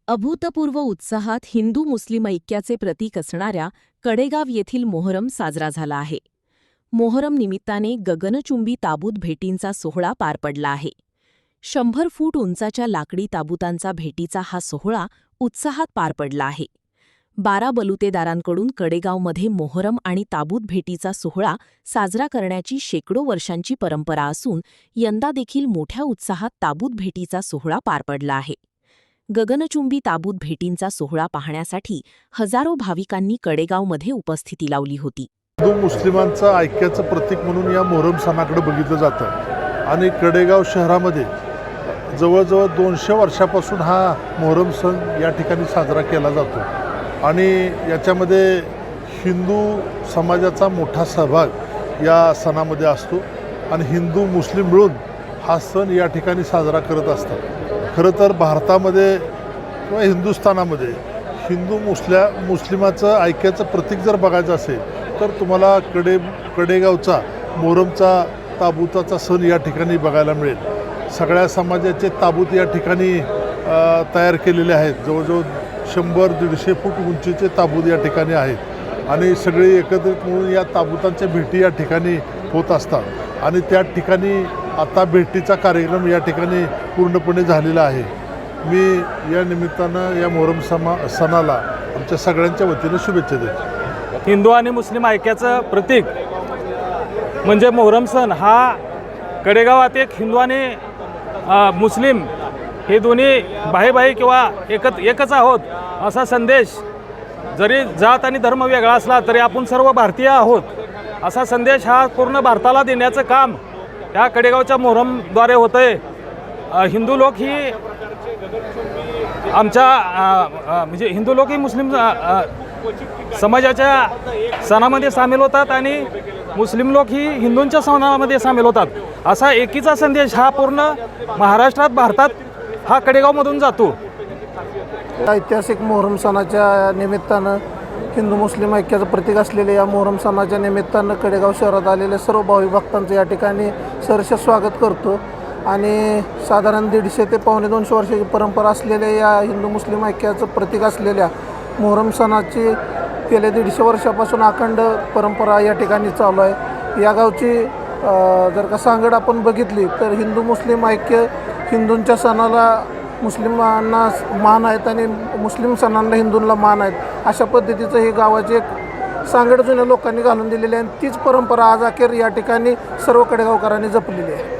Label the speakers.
Speaker 1: अभूतपूर्व उत्साहात हिंदू मुस्लिम ऐक्याचे प्रतीक असणाऱ्या कडेगाव येथील मोहरम साजरा झाला आहे. मोहरम निमित्ताने गगनचुंबी ताबूत भेटींचा सोहळा पार पडला आहे. 100 फूट उंचाच्या लाकडी ताबुतांचा भेटीचा हा सोहळा उत्साहात पार पडला आहे. 12 बलुतेदारांकडून कडेगावमध्ये मोहरम आणि ताबूत भेटीचा सोहळा साजरा करण्याची शेकडो वर्षांची परंपरा असून यंदा देखील मोठ्या उत्साहात ताबूत भेटीचा सोहळा पार पडला आहे. गगनचुंबी ताबूत भेटींचा सोहळा पाहण्यासाठी हजारो भाविकांनी कडेगावमध्ये उपस्थिती लावली होती.
Speaker 2: हिंदू मुस्लिमांचं ऐक्याचं प्रतीक म्हणून या मोहरम सणाकडे बघितलं जातं आणि कडेगाव शहरामध्ये जवळजवळ 200 वर्षापासून हा मोहरम सण या ठिकाणी साजरा केला जातो आणि याच्यामध्ये हिंदू समाजाचा मोठा सहभाग या सणामध्ये असतो आणि हिंदू मुस्लिम मिळून हा सण या ठिकाणी साजरा करत असतात. खरं तर भारतामध्ये किंवा हिंदुस्थानामध्ये हिंदू मुस्लिमाचं ऐक्याचं प्रतीक जर बघायचं असेल तर तुम्हाला कडेगावचा मोहरमचा ताबुताचा सण या ठिकाणी बघायला मिळेल. सगळ्या समाजाचे ताबूत या ठिकाणी तयार केलेले आहेत. जवळजवळ 100-150 फूट उंचीचे ताबूत या ठिकाणी आहेत आणि सगळे एकत्रित मिळून या ताबुतांच्या भेटी या ठिकाणी होत असतात आणि त्या ठिकाणी आता भेटीचा कार्यक्रम या ठिकाणी पूर्णपणे झालेला आहे. मी या निमित्तानं या मोहरम सणाला आमच्या सगळ्यांच्या वतीनं शुभेच्छा देतो.
Speaker 3: हिंदू आणि मुस्लिम ऐक्याचं प्रतीक म्हणजे मोहरम सण हा कडेगावात एक हिंदू आणि मुस्लिम हे दोन्ही भाई किंवा एकच आहोत असा संदेश, जरी जात आणि धर्म वेगळा असला तरी आपण सर्व भारतीय आहोत असा संदेश हा पूर्ण भारताला देण्याचं काम या कडेगावच्या मोहरमद्वारे होतं आहे. हिंदू लोक ही आमच्या म्हणजे हिंदू लोक ही मुस्लिम समाजाच्या सणामध्ये सामील होतात आणि मुस्लिम लोक ही हिंदूंच्या सणामध्ये सामील होतात. असा एकीचा संदेश हा पूर्ण महाराष्ट्रात भारतात हा कडेगावमधून जातो.
Speaker 4: ऐतिहासिक मोहरम सणाच्या निमित्तानं हिंदू मुस्लिम ऐक्याचं प्रतीक असलेल्या या मोहरम सणाच्या निमित्तानं कडेगाव शहरात आलेल्या सर्व भाविक भक्तांचं या ठिकाणी सहर्ष स्वागत करतो आणि साधारण 150 ते 250 वर्षाची परंपरा असलेल्या या हिंदू मुस्लिम ऐक्याचं प्रतीक असलेल्या मोहरम सणाची गेल्या 150 वर्षापासून अखंड परंपरा या ठिकाणी चालू आहे. या गावची जर का सांगड आपण बघितली तर हिंदू मुस्लिम ऐक्य हिंदूंच्या सणाला मुस्लिमांना मान आहेत आणि मुस्लिम सणांना हिंदूंना मान आहेत. अशा पद्धतीचं हे गावाची एक सांगड जुन्या लोकांनी घालून दिलेली आहे आणि तीच परंपरा आज अखेर या ठिकाणी सर्व कडेगावकरांनी जपलेली आहे.